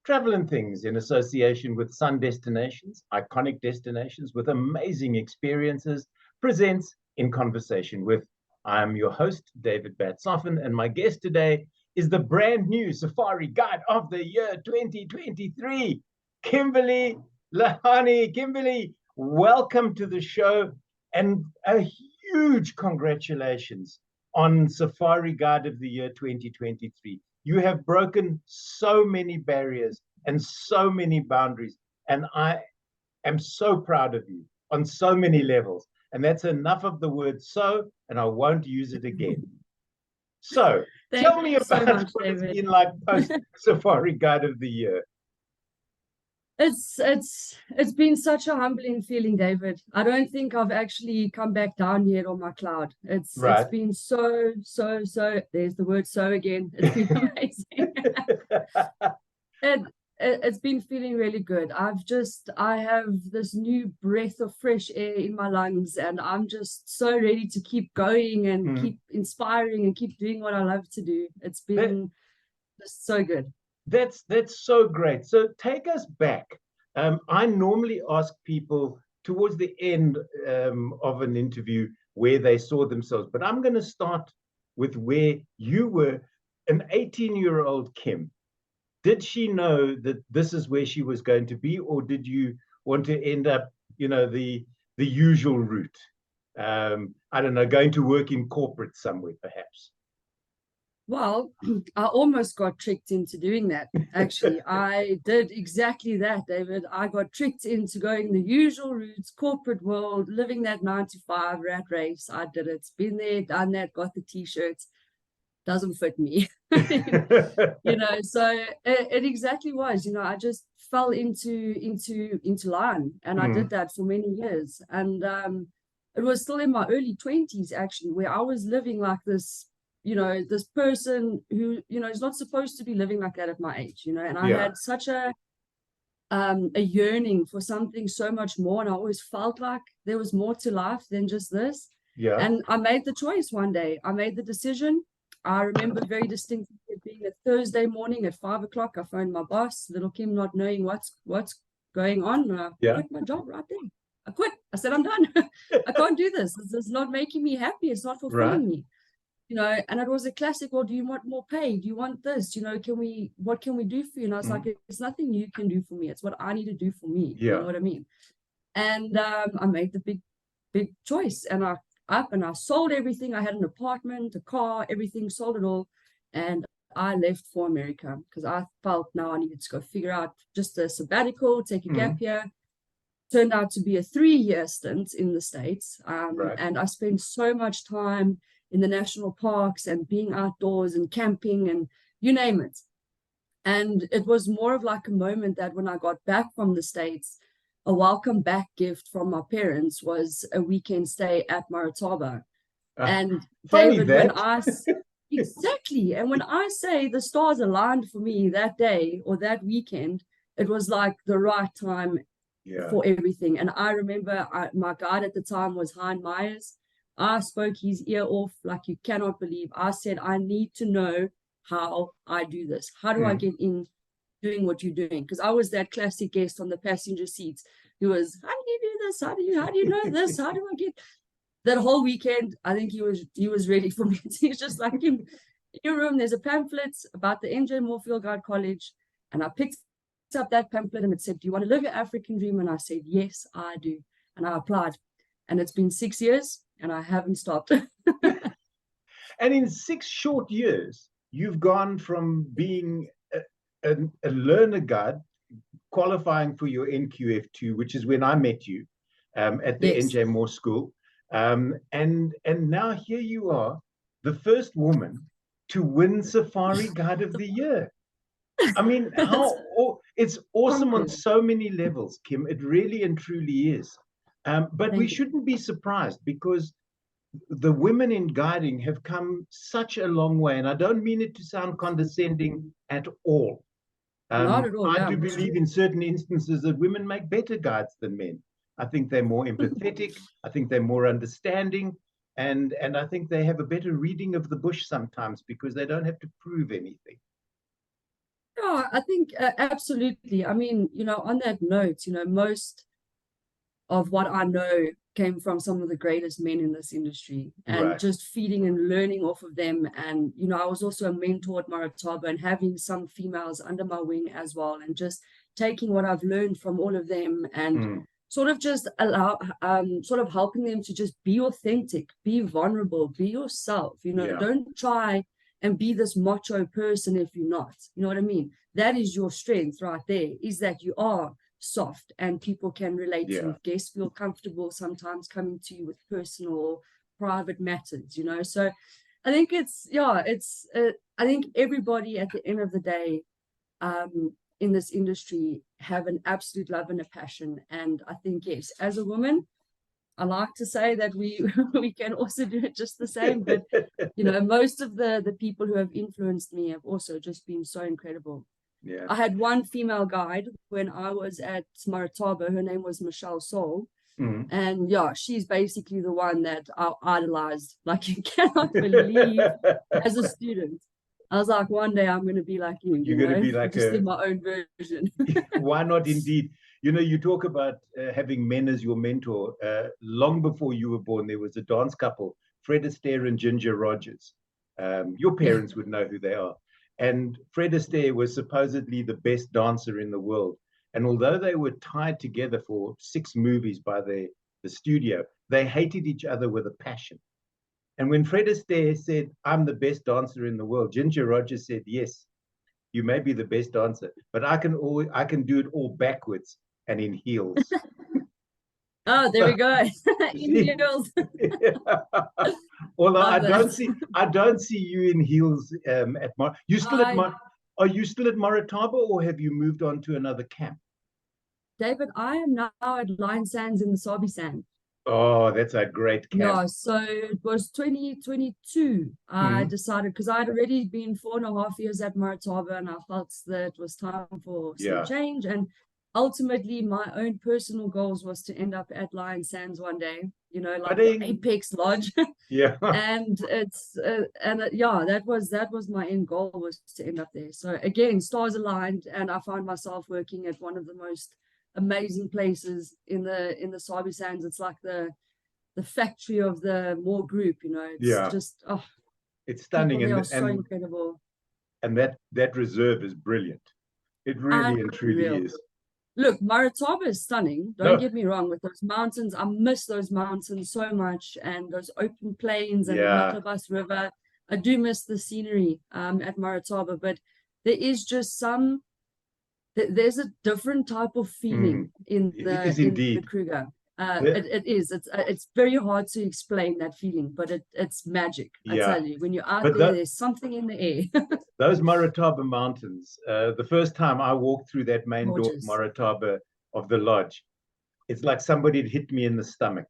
Travel and Things in association with Sun Destinations, iconic destinations with amazing experiences, presents In Conversation With. I am your host, David Batsoffen, and my guest today is the brand new Safari Guide of the Year 2023, Kimberlee le Hanie. Kimberlee, welcome to the show, and a huge congratulations on Safari Guide of the Year 2023. You have broken so many barriers and so many boundaries, and I am so proud of you on so many levels. And that's enough of the word "so," and I won't use it again. So tell me about what it's been like post Safari Guide of the Year. It's been such a humbling feeling, David. I don't think I've actually come back down yet on my cloud. It's been so there's the word "so" again. It's been amazing. It's been feeling really good. I have this new breath of fresh air in my lungs, and I'm just so ready to keep going and keep inspiring and keep doing what I love to do. It's been just so good. That's so great. So take us back. I normally ask people towards the end of an interview where they saw themselves, but I'm going to start with where you were, an 18-year-old Kim. Did she know that this is where she was going to be, or did you want to end up, the usual route? I don't know, going to work in corporate somewhere, perhaps. Well, I almost got tricked into doing that. Actually, I did exactly that, David. I got tricked into going the usual routes, corporate world, living that 9-to-5 rat race. I did it. Been there, done that, got the t-shirts. Doesn't fit me. So it exactly was. I just fell into line, and I did that for many years. And it was still in my early 20s, actually, where I was living like this. This person who, is not supposed to be living like that at my age, and I had such a yearning for something so much more. And I always felt like there was more to life than just this. Yeah. And I made the choice one day. I made the decision. I remember very distinctly it being a Thursday morning at 5 o'clock. I phoned my boss, little Kim, not knowing what's going on. And I quit my job right there. I quit. I said, I'm done. I can't do this. This is not making me happy. It's not fulfilling me. And it was a classic, well, do you want more pay? Do you want this? What can we do for you? And I was like, it's nothing you can do for me. It's what I need to do for me. You know what I mean? And I made the big choice, and I sold everything. I had an apartment, a car, everything, sold it all. And I left for America because I felt now I needed to go figure out just a sabbatical, take a gap year. Turned out to be a 3-year stint in the States. And I spent so much time in the national parks and being outdoors and camping and you name it. And it was more of like a moment that when I got back from the States, a welcome back gift from my parents was a weekend stay at Maritaba. And David, exactly. And when I say the stars aligned for me that day or that weekend, it was like the right time for everything. And I remember my guide at the time was Hein Myers. I spoke his ear off like you cannot believe. I said, I need to know how I do this. How do I get in doing what you're doing? Because I was that classic guest on the passenger seats who was, how do you do this? How do you know this? How do I get that whole weekend? I think he was ready for me. He's just like, in your room, there's a pamphlet about the MJ Moorfield Guide College. And I picked up that pamphlet and it said, do you want to live your African dream? And I said, yes, I do. And I applied. And it's been 6 years. And I haven't stopped. And in 6 short years, you've gone from being a learner guide, qualifying for your NQF2, which is when I met you at the NJ Moore School. And now here you are, the first woman to win Safari Guide of the Year. I mean, it's awesome on so many levels, Kim. It really and truly is. But we shouldn't be surprised because the women in guiding have come such a long way. And I don't mean it to sound condescending at all. Not at all. I do believe in certain instances that women make better guides than men. I think they're more empathetic. I think they're more understanding. And I think they have a better reading of the bush sometimes because they don't have to prove anything. Yeah, I think absolutely. I mean, on that note, most of what I know came from some of the greatest men in this industry, and Right. just feeding and learning off of them. And, I was also a mentor at Marataba and having some females under my wing as well, and just taking what I've learned from all of them and sort of just sort of helping them to just be authentic, be vulnerable, be yourself, Yeah. don't try and be this macho person if you're not, you know what I mean? That is your strength right there, is that you are soft and people can relate to you. Guests feel comfortable sometimes coming to you with personal or private matters, So I think I think everybody at the end of the day, in this industry have an absolute love and a passion. And I think, yes, as a woman, I like to say that we we can also do it just the same. But most of the people who have influenced me have also just been so incredible. Yeah. I had one female guide when I was at Marataba. Her name was Michelle Soul. And yeah, she's basically the one that I idolized. Like, you cannot believe, as a student. I was like, one day I'm going to be like you. You're going to be like just in my own version. Why not, indeed? You talk about having men as your mentor. Long before you were born, there was a dance couple, Fred Astaire and Ginger Rogers. Your parents would know who they are. And Fred Astaire was supposedly the best dancer in the world. And although they were tied together for 6 movies by the studio, they hated each other with a passion. And when Fred Astaire said, "I'm the best dancer in the world," Ginger Rogers said, "Yes, you may be the best dancer, but I can do it all backwards and in heels." Oh, there we go. In heels. Although I don't see you in heels at Are you still at Marataba, or have you moved on to another camp? David, I am now at Lion Sands in the Sabi Sand. Oh, that's a great camp. Yeah, so it was 2022. I decided, because I had already been 4.5 years at Marataba, and I felt that it was time for some change. And ultimately, my own personal goals was to end up at Lion Sands one day, like the Apex Lodge. Yeah. And that was my end goal, was to end up there. So again, stars aligned, and I found myself working at one of the most amazing places in the Sabi Sands. It's like the factory of the Moore Group, it's just it's stunning, and so incredible. And that reserve is brilliant. It really and truly is. Look, Marataba is stunning, don't get me wrong, with those mountains. I miss those mountains so much, and those open plains and the Matabas River. I do miss the scenery at Marataba, but there is just there's a different type of feeling in the Kruger. It's very hard to explain that feeling, but it's magic. I tell you, when you're out there's something in the air. Those Marataba mountains, the first time I walked through that main door of Marataba of the lodge, it's like somebody had hit me in the stomach.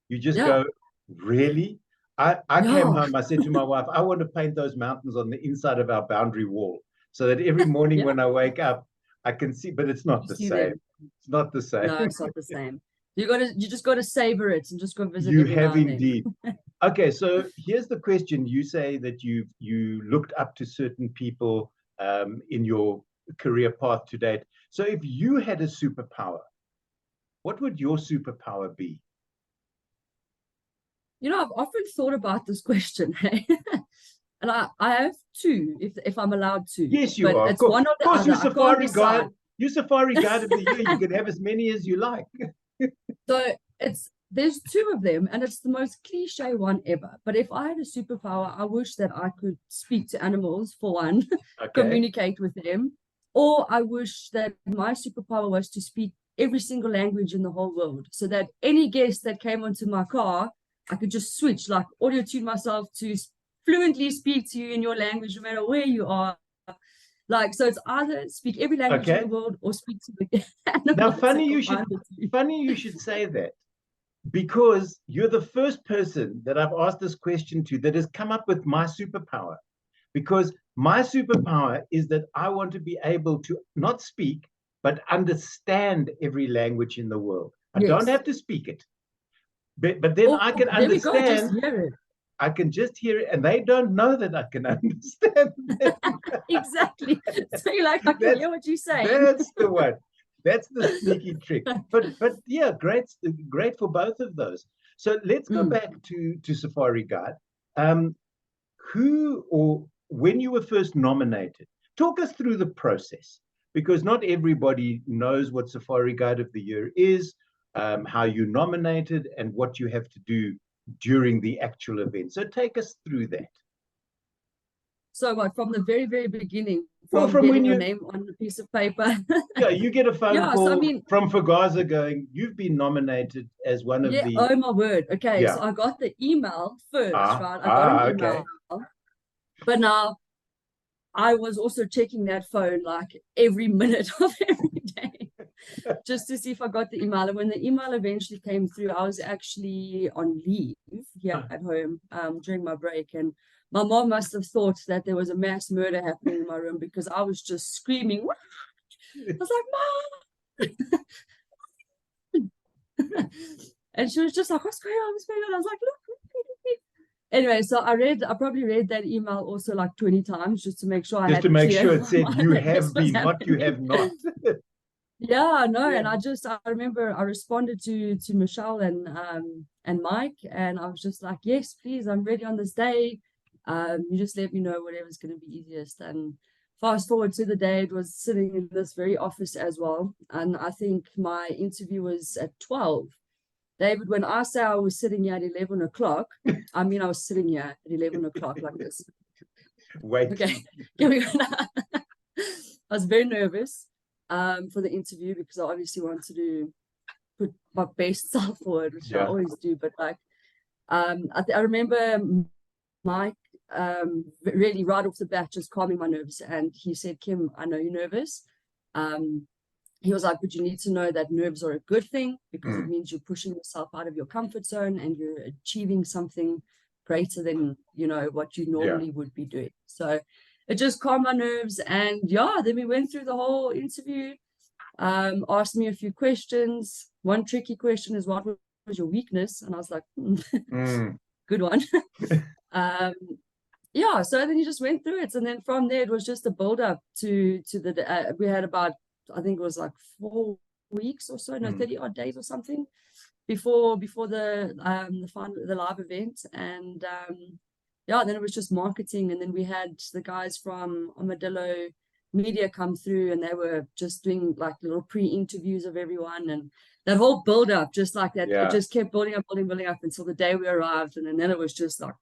You just go, really? I came home, I said to my wife, I want to paint those mountains on the inside of our boundary wall, so that every morning when I wake up, I can see, but it's not the same. It's not the same. No, it's not the same. You just got to savor it and just go visit. You have indeed. Okay, so here's the question. You say that you looked up to certain people in your career path to date. So if you had a superpower, what would your superpower be? I've often thought about this question, and I have 2, if I'm allowed to. Yes, you are. It's one of the other. You're safari guide. You're safari guide of the year. You can have as many as you like. So there's 2 of them, and it's the most cliche one ever. But if I had a superpower, I wish that I could speak to animals, for one, communicate with them, or I wish that my superpower was to speak every single language in the whole world, so that any guest that came onto my car, I could just switch, like audio tune myself to fluently speak to you in your language, no matter where you are. Like, so it's either speak every language in the world or speak to the animals. Now, funny you should say that, because you're the first person that I've asked this question to that has come up with my superpower. Because my superpower is that I want to be able to not speak, but understand every language in the world. I don't have to speak it, but then I can understand. I can just hear it, and they don't know that I can understand them. Exactly. So you're like, I can hear what you're saying. That's the one. That's the sneaky trick. But yeah, great for both of those. So let's go back to Safari Guide. Who or when you were first nominated, talk us through the process, because not everybody knows what Safari Guide of the Year is, how you nominated, and what you have to do during the actual event. So take us through that. So what, from the very, very beginning, from getting when your name on a piece of paper? Yeah, you get a phone call so, I mean, from Fagaza going, you've been nominated as one of the... Oh my word. Okay, so I got the email first, right? I got an email. Okay. But now I was also checking that phone like every minute of every day just to see if I got the email. And when the email eventually came through, I was actually on leave here at home during my break. And my mom must have thought that there was a mass murder happening in my room, because I was just screaming. I was like, Mom! And she was just like, what's going on? What's going on? I was like, look. Anyway, so I probably read that email also like 20 times just to make sure just to make sure it said you have been, not you have not. Yeah, no, and I remember I responded to Michelle and Mike, and I was just like, yes, please, I'm ready on this day. You just let me know whatever's going to be easiest. And fast forward to the day, it was sitting in this very office as well, and I think my interview was at 12. David, when I say I was sitting here at 11 o'clock, I mean I was sitting here at 11 o'clock like this. Wait. Okay. I was very nervous for the interview, because I obviously wanted to put my best self forward, which I always do. But like, I remember Mike really right off the bat just calming my nerves, and he said, Kim, I know you're nervous. He was like, but you need to know that nerves are a good thing, because it means you're pushing yourself out of your comfort zone and you're achieving something greater than, you know, what you normally would be doing. So it just calmed my nerves. And then we went through the whole interview, asked me a few questions. One tricky question is, what was your weakness? And I was like, good one. So then he just went through it. And then from there, it was just a build up to the, we had about, I think it was like 4 weeks or so, 30 odd days or something before the live event. And then it was just marketing. And then we had the guys from Armadillo Media come through, and they were just doing like little pre-interviews of everyone, and that whole build up, just like that, it just kept building up until the day we arrived. And then it was just like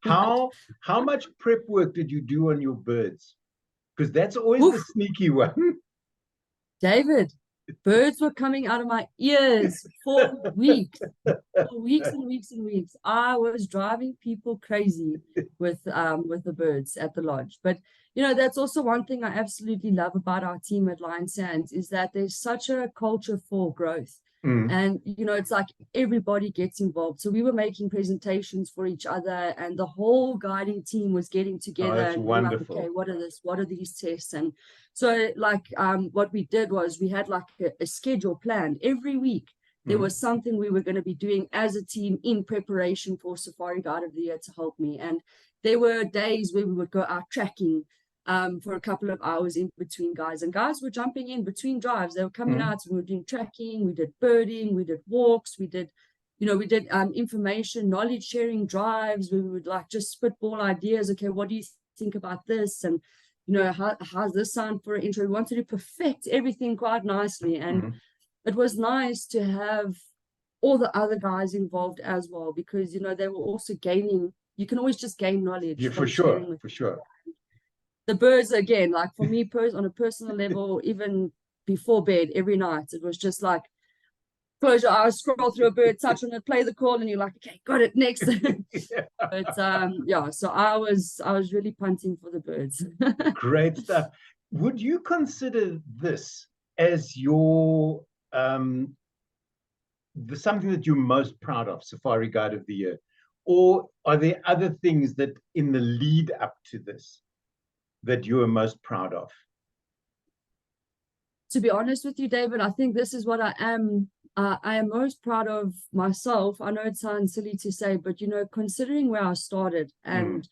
how much prep work did you do on your birds? Because that's always the sneaky one. David, birds were coming out of my ears for weeks and weeks and weeks. I was driving people crazy with the birds at the lodge. But you know, that's also one thing I absolutely love about our team at Lion Sands, is that there's such a culture for growth. And you know, it's like everybody gets involved. So we were making presentations for each other, and the whole guiding team was getting together. That's wonderful. Like, okay, what are these tests? And so like what we did was we had like a schedule planned every week. There was something we were going to be doing as a team in preparation for Safari Guide of the Year to help me. And there were days where we would go out tracking for a couple of hours in between guys, and guys were jumping in between drives. They were coming out, so we were doing tracking, we did birding, we did walks, we did information, knowledge sharing drives, where we would like just spitball ideas. Okay, what do you think about this? And you know, how's this sound for an intro? We wanted to perfect everything quite nicely. And it was nice to have all the other guys involved as well, because you know, they were also gaining, you can always just gain knowledge. Yeah, for sure. The birds, again, like for me on a personal level, even before bed every night, it was just like, close your eyes, scroll through a bird, touch on it, play the call, and you're like, okay, got it, next. But so I was really punting for the birds. Great stuff. Would you consider this as your something that you're most proud of, Safari Guide of the Year? Or are there other things that in the lead up to this that you are most proud of? To be honest with you, David, I think this is what I am I am most proud of myself. I know it sounds silly to say, but considering where I started and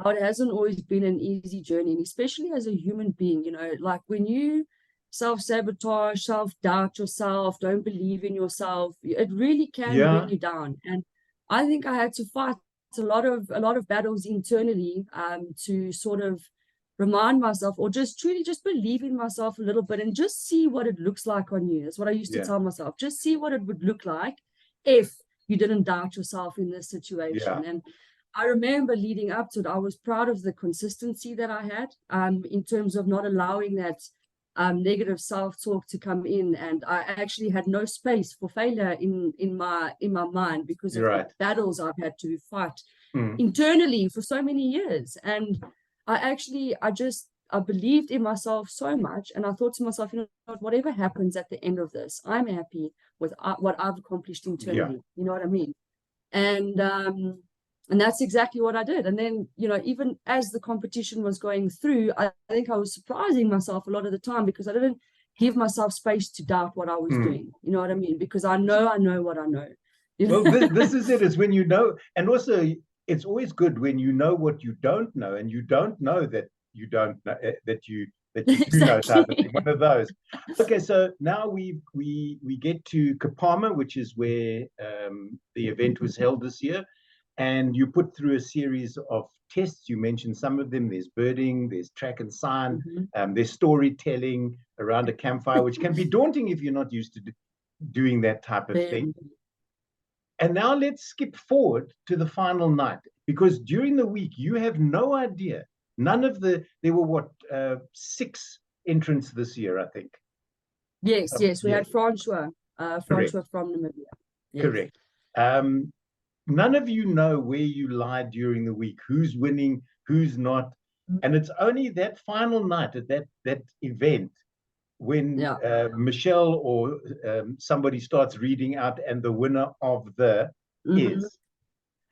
how it hasn't always been an easy journey, and especially as a human being, like when you self-sabotage, self-doubt yourself, don't believe in yourself, it really can bring you down. And I think I had to fight a lot of battles internally to sort of remind myself, or just truly just believe in myself a little bit and just see what it looks like on you. That's what I used to tell myself. Just see what it would look like if you didn't doubt yourself in this situation. And I remember leading up to it, I was proud of the consistency that I had in terms of not allowing that negative self-talk to come in. And I actually had no space for failure in my mind because of the battles I've had to fight internally for so many years. And I believed in myself so much, and I thought to myself, whatever happens at the end of this, I'm happy with what I've accomplished internally. You know what I mean? And that's exactly what I did. And then, even as the competition was going through, I think I was surprising myself a lot of the time because I didn't give myself space to doubt what I was doing. You know what I mean? Because I know what I know. Well, this is it. Is when you know, and also it's always good when you know what you don't know, and you don't know that you don't know that you do know type of thing. One of those. Okay, so now we get to Kapama, which is where the event was held this year, and you put through a series of tests. You mentioned some of them. There's birding, there's track and sign, there's storytelling around a campfire, which can be daunting if you're not used to doing that type of thing. And now let's skip forward to the final night, because during the week, you have no idea. There were 6 entrants this year, I think. Yes, we had Francois from Namibia. Yes. Correct. None of you know where you lie during the week, who's winning, who's not. And it's only that final night at that event when Michelle or somebody starts reading out and the winner of the is.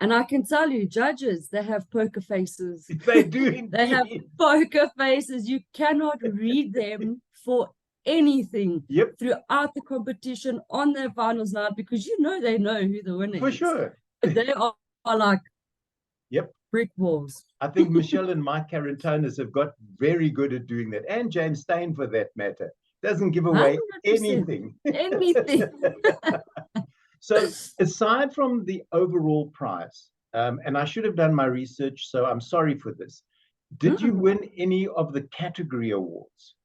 And I can tell you, judges, they have poker faces. They do indeed. They have poker faces. You cannot read them for anything throughout the competition on their finals night, because they know who the winner is. For sure. They are like brick walls. I think Michelle and Mike Carantonis have got very good at doing that. And James Stein, for that matter, doesn't give away 100%. anything. Anything. So aside from the overall prize, and I should have done my research, so I'm sorry for this. Did you win any of the category awards?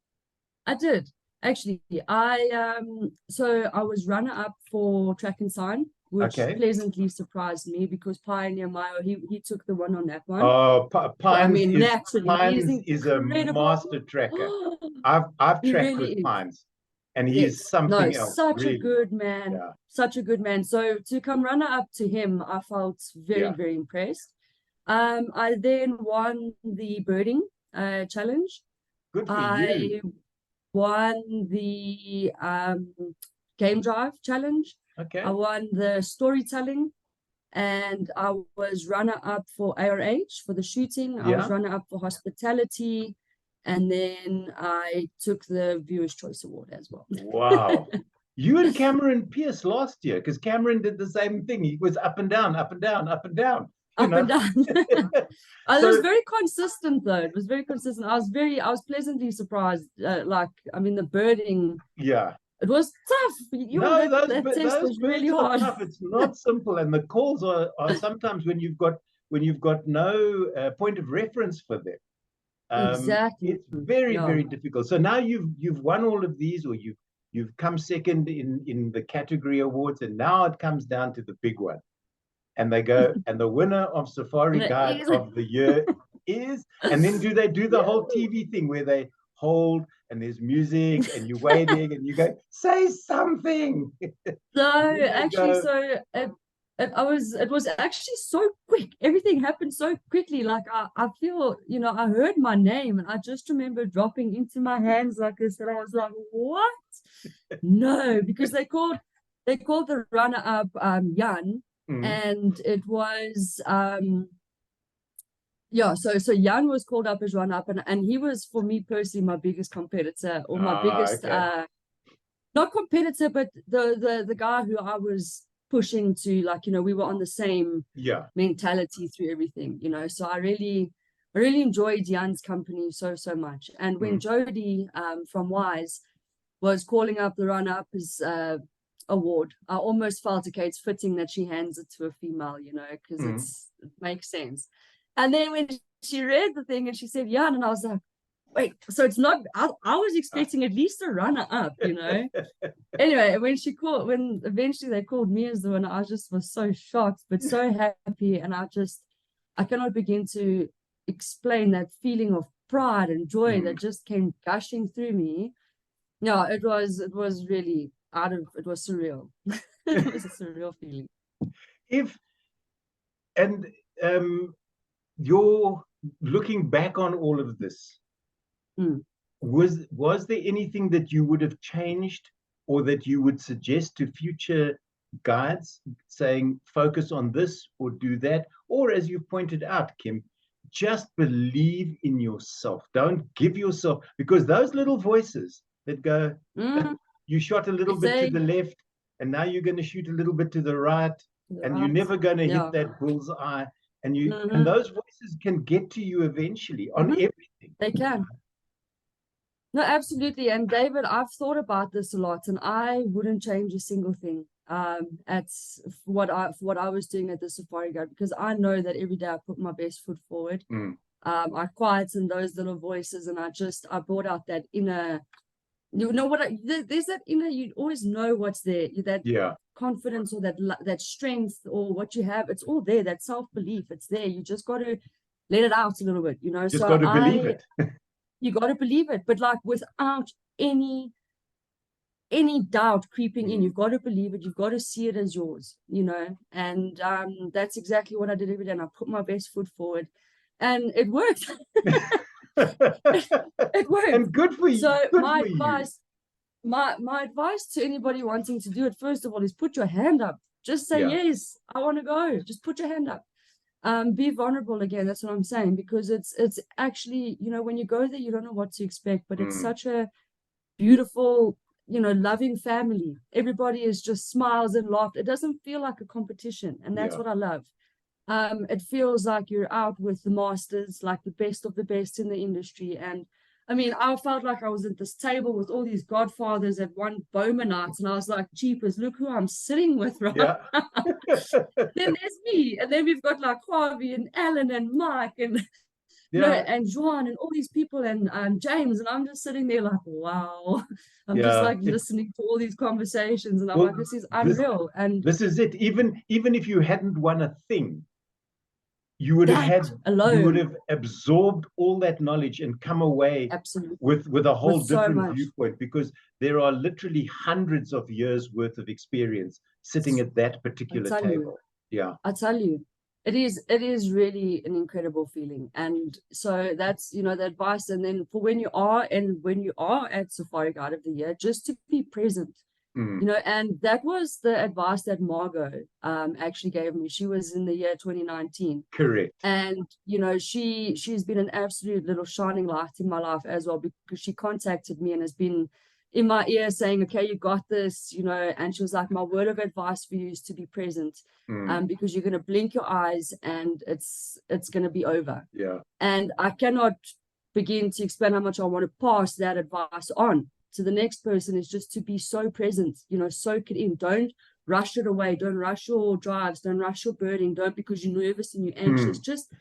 I did, actually. I was runner-up for track and sign, which pleasantly surprised me because Pioneer Mayo, he took the one on that one. Oh, Pines is a master tracker. I've tracked with Pines, and he's something else. Such a good man. Yeah. Such a good man. So to come runner up to him, I felt very, very impressed. I then won the birding challenge. Good for you. I won the game drive challenge. Okay. I won the storytelling, and I was runner-up for ARH for the shooting. I was runner-up for hospitality, and then I took the Viewer's Choice Award as well. Wow. You and Cameron Pierce last year, because Cameron did the same thing. He was up and down, up and down, up and down. Up and down. It was very consistent, though. It was very consistent. I was pleasantly surprised. The birding. Yeah. It was tough. That test was really hard. Tough. It's not simple, and the calls are sometimes when you've got no point of reference for them. Exactly. It's very very difficult. So now you've won all of these, or you've come second in the category awards, and now it comes down to the big one. And they go, and the winner of Safari Guide of the Year is, and then do they do the whole TV thing where they hold and there's music and you're waiting and you go, say something. It was actually so quick. Everything happened so quickly. Like I feel, I heard my name and I just remember dropping into my hands like this, and I was like, what? No, because they called the runner-up Jan. And it was so Jan was called up as run-up, and he was, for me personally, my biggest competitor, or my biggest not competitor, but the guy who I was pushing to, like, we were on the same mentality through everything, So I really enjoyed Jan's company so much. And when Jody from Wise was calling up the run-uppers award, I almost felt, okay, it's fitting that she hands it to a female, because it makes sense. And then when she read the thing and she said Jan, and I was like, wait, so it's not, I was expecting at least a runner-up, Anyway, when eventually they called me as the winner, I just was so shocked, but so happy. And I cannot begin to explain that feeling of pride and joy that just came gushing through me. No, it was really it was surreal. It was a surreal feeling. You're looking back on all of this, was there anything that you would have changed or that you would suggest to future guides, saying focus on this or do that? Or, as you pointed out, Kim, just believe in yourself. Don't give yourself, because those little voices that go, you shot a little bit to the left and now you're going to shoot a little bit to the right, and you're never going to hit that bullseye. And and those voices can get to you eventually on everything. They can. No, absolutely. And David, I've thought about this a lot, and I wouldn't change a single thing at what I was doing at the Safari Guide, because I know that every day I put my best foot forward. I quietened those little voices, and I brought out that inner, there's that inner, you always know what's there, that confidence or that strength or what you have, it's all there, that self-belief, it's there. You just got to let it out a little bit, Just got to believe it. You got to believe it, but like without any doubt creeping in. You've got to believe it. You've got to see it as yours, and that's exactly what I did every day. And I put my best foot forward, and it worked. It worked. And good for you. So my advice to anybody wanting to do it, first of all, is put your hand up. Just say, yes, I want to go. Just put your hand up. Be vulnerable again. That's what I'm saying, because it's actually, when you go there, you don't know what to expect, but it's such a beautiful, loving family. Everybody is just smiles and laughs. It doesn't feel like a competition, and that's what I love. It feels like you're out with the masters, like the best of the best in the industry. And I mean, I felt like I was at this table with all these godfathers at one Bowman night, and I was like, jeepers, look who I'm sitting with right now. Then there's me, and then we've got like Harvey and Alan and Mike and and Juan and all these people, and James, and I'm just sitting there like, wow. I'm just like listening to all these conversations, and I'm like, this is unreal. And this is it. Even if you hadn't won a thing, you would have absorbed all that knowledge and come away with a whole different viewpoint, because there are literally hundreds of years worth of experience sitting at that particular table. I tell you, it is really an incredible feeling. And so that's, the advice. And then for when you are at Safari Guide of the Year, just to be present. And that was the advice that Margot actually gave me. She was in the year 2019. Correct. And she's been an absolute little shining light in my life as well, because she contacted me and has been in my ear saying, okay, you got this, and she was like, my word of advice for you is to be present, because you're going to blink your eyes and it's going to be over. And I cannot begin to explain how much I want to pass that advice on to the next person, is just to be so present, soak it in. Don't rush it away. Don't rush your drives. Don't rush your birding. Don't, because you're nervous and you're anxious. Just,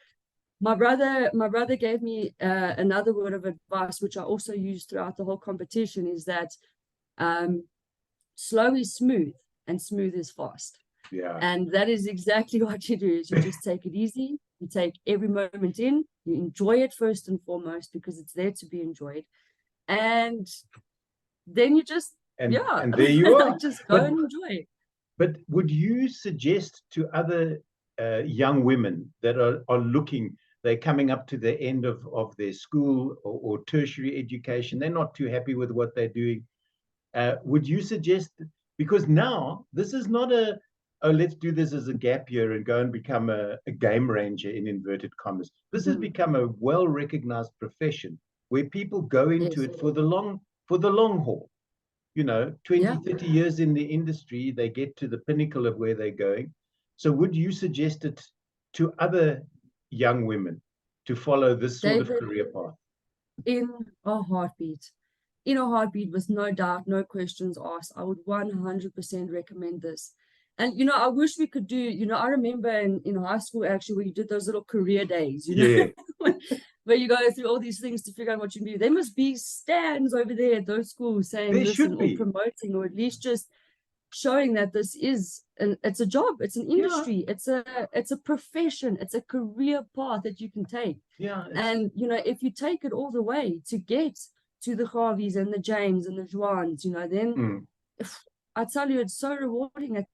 my brother gave me another word of advice, which I also used throughout the whole competition, is that slow is smooth and smooth is fast. And that is exactly what you do, is you just take it easy. You take every moment in, you enjoy it first and foremost, because it's there to be enjoyed. And then you just, and there you are. Just go and enjoy. But would you suggest to other young women that are looking, they're coming up to the end of their school or tertiary education, they're not too happy with what they're doing, would you suggest, because now this is not let's do this as a gap year and go and become a game ranger in inverted commas. This has become a well-recognized profession where people go into it for the long haul. 20, Yeah. 30 years in the industry, they get to the pinnacle of where they're going. So would you suggest it to other young women to follow this sort of David, career path? in a heartbeat. In a heartbeat, with no doubt, no questions asked, I would 100% recommend this. And, I wish we could do, I remember in high school, actually, where you did those little career days, Yeah. where you go through all these things to figure out what you can do. There must be stands over there at those schools saying, There listen, should or be. promoting, or at least just showing that this is it's a job, it's an industry, it's a profession, it's a career path that you can take. Yeah. And if you take it all the way to get to the Harveys and the James and the Joans, then I tell you, it's so rewarding at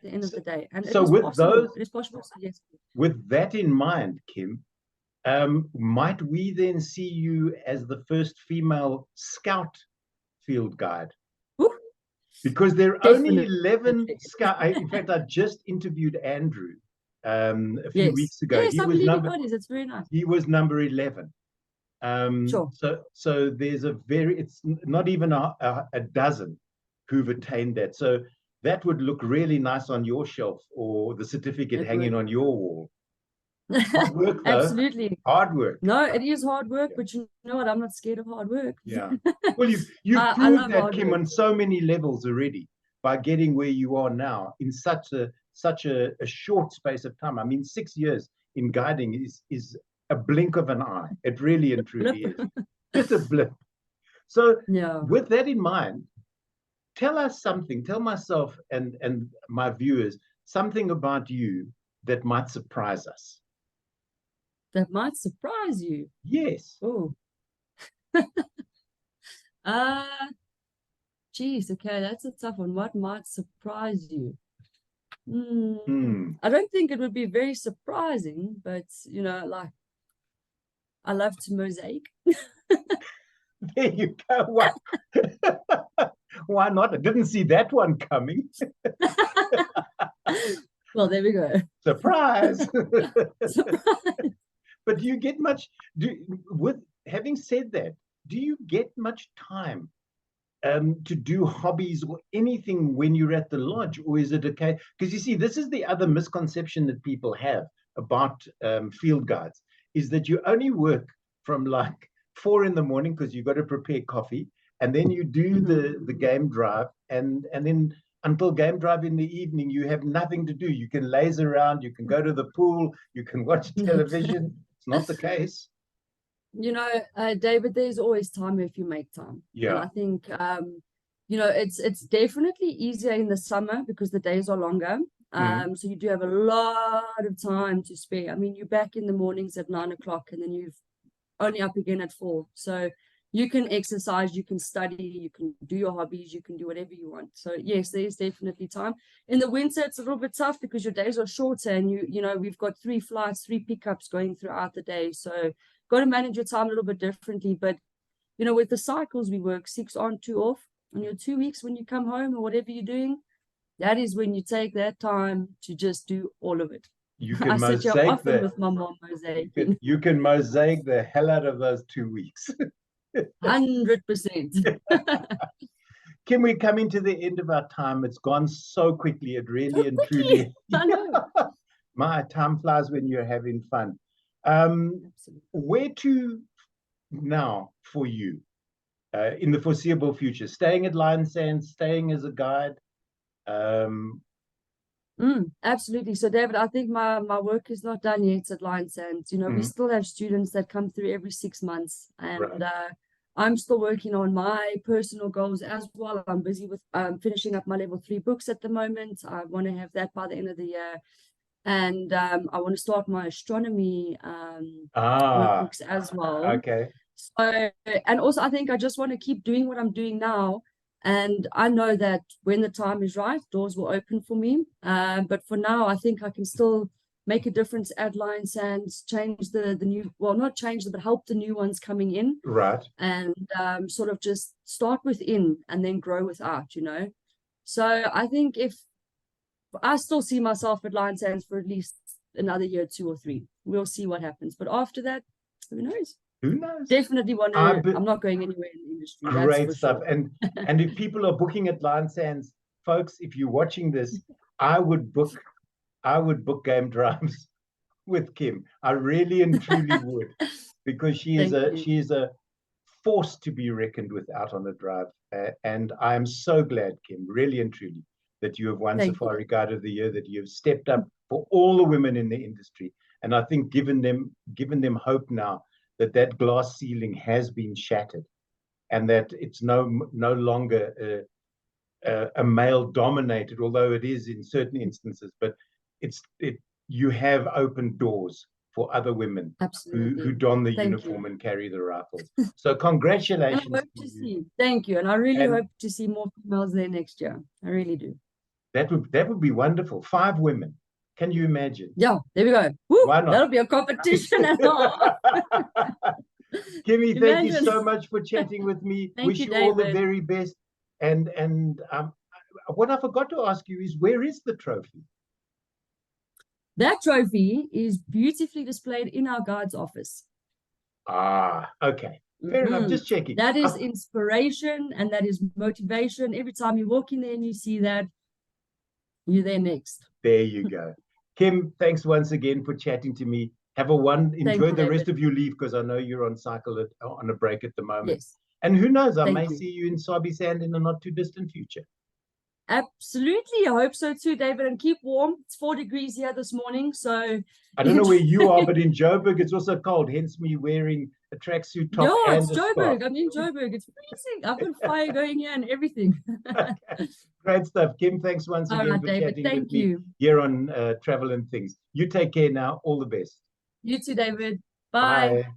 the end of the day. And so it is with possible. those, it is possible. So yes. With that in mind, Kim, might we then see you as the first female scout field guide? Ooh, because there are definitely. only 11 scout. In fact, I just interviewed Andrew a few weeks ago. Yes, I believe it is. It's very nice. He was number 11. Sure. So there's it's not even a dozen who've attained that. So that would look really nice on your shelf, or the certificate hanging on your wall. Hard work, though. Absolutely. Hard work. No, it is hard work, but you know what? I'm not scared of hard work. Yeah. Well, you've proved that, Kim, on so many levels already by getting where you are now in such a short space of time. I mean, 6 years in guiding is a blink of an eye. It really and truly is. Just a blip. So with that in mind, tell us something, tell myself and my viewers something about you that might surprise us. That might surprise you. Yes. Oh. Geez, okay, that's a tough one. What might surprise you? I don't think it would be very surprising, but like, I love to mosaic. There you go. Why not? I didn't see that one coming. Well, there we go. Surprise. Surprise. But do you get much, with having said that, do you get much time to do hobbies or anything when you're at the lodge? Or is it okay? Because you see, this is the other misconception that people have about field guides, is that you only work from like 4 in the morning because you've got to prepare coffee, and then you do the game drive, and then until game drive in the evening, you have nothing to do. You can laze around, you can go to the pool, you can watch television. It's not the case. David, there's always time if you make time. Yeah. And I think, it's definitely easier in the summer because the days are longer. So you do have a lot of time to spare. I mean, you're back in the mornings at 9 o'clock, and then you're only up again at 4. So you can exercise, you can study, you can do your hobbies, you can do whatever you want. So yes, there's definitely time. In the winter, it's a little bit tough because your days are shorter, and we've got 3 flights, 3 pickups going throughout the day. So got to manage your time a little bit differently. But with the cycles, we work 6 on, 2 off. On your 2 weeks, when you come home or whatever you're doing, that is when you take that time to just do all of it. You can mosaic with my mom mosaicing. You can mosaic the hell out of those 2 weeks. 100%. Kim, we're coming to the end of our time. It's gone so quickly. It really and truly. I know. My time flies when you're having fun. Where to now for you in the foreseeable future? Staying at Lion Sands, staying as a guide? Absolutely. So, David, I think my work is not done yet at Lion Sands. We still have students that come through every 6 months, and I'm still working on my personal goals as well. I'm busy with finishing up my level 3 books at the moment. I want to have that by the end of the year. And I want to start my astronomy workbooks as well. Okay. So, and also, I think I just want to keep doing what I'm doing now. And I know that when the time is right, doors will open for me. But for now, I think I can still make a difference at Lion Sands, change the new, well, not change them, but help the new ones coming in. Right. And sort of just start within and then grow without, So I think if I still see myself at Lion Sands for at least another year, 2 or 3. We'll see what happens. But after that, who knows? Who knows? Definitely want to. I'm not going anywhere in the industry. Great that's stuff. Sure. And if people are booking at Lion Sands, folks, if you're watching this, I would book game drives with Kim. I really and truly would, because she is a force to be reckoned with out on the drive. And I am so glad, Kim, really and truly, that you have won Safari Guide of the Year, that you have stepped up for all the women in the industry. And I think given them hope now that glass ceiling has been shattered, and that it's no longer a male dominated, although it is in certain instances, but you have opened doors for other women who don the uniform and carry the rifles. So congratulations. And I hope to see. Thank you. And I really hope to see more females there next year. I really do. That would be wonderful. 5 women. Can you imagine? Yeah, there we go. Woo, why not? That'll be a competition. Kimmy, thank you so much for chatting with me. Wish you all the very best. And what I forgot to ask you is, where is the trophy? That trophy is beautifully displayed in our guide's office. Ah, okay. Fair enough. Just checking. That is inspiration, and that is motivation. Every time you walk in there and you see that, you're there next. There you go. Kim, thanks once again for chatting to me. Enjoy the rest of your leave, because I know you're on a break at the moment. Yes. And who knows, I may see you in Sabi Sand in the not too distant future. Absolutely. I hope so too, David. And keep warm. It's 4 degrees here this morning. So I don't know where you are, but in Joburg it's also cold, hence me wearing a tracksuit top. Yeah, it's Joburg. I'm in Joburg. It's freezing. I've got fire going here and everything. Okay. Great stuff. Kim, thanks once again for David, chatting with me here on Travel and Things. You take care now. All the best. You too, David. Bye. Bye.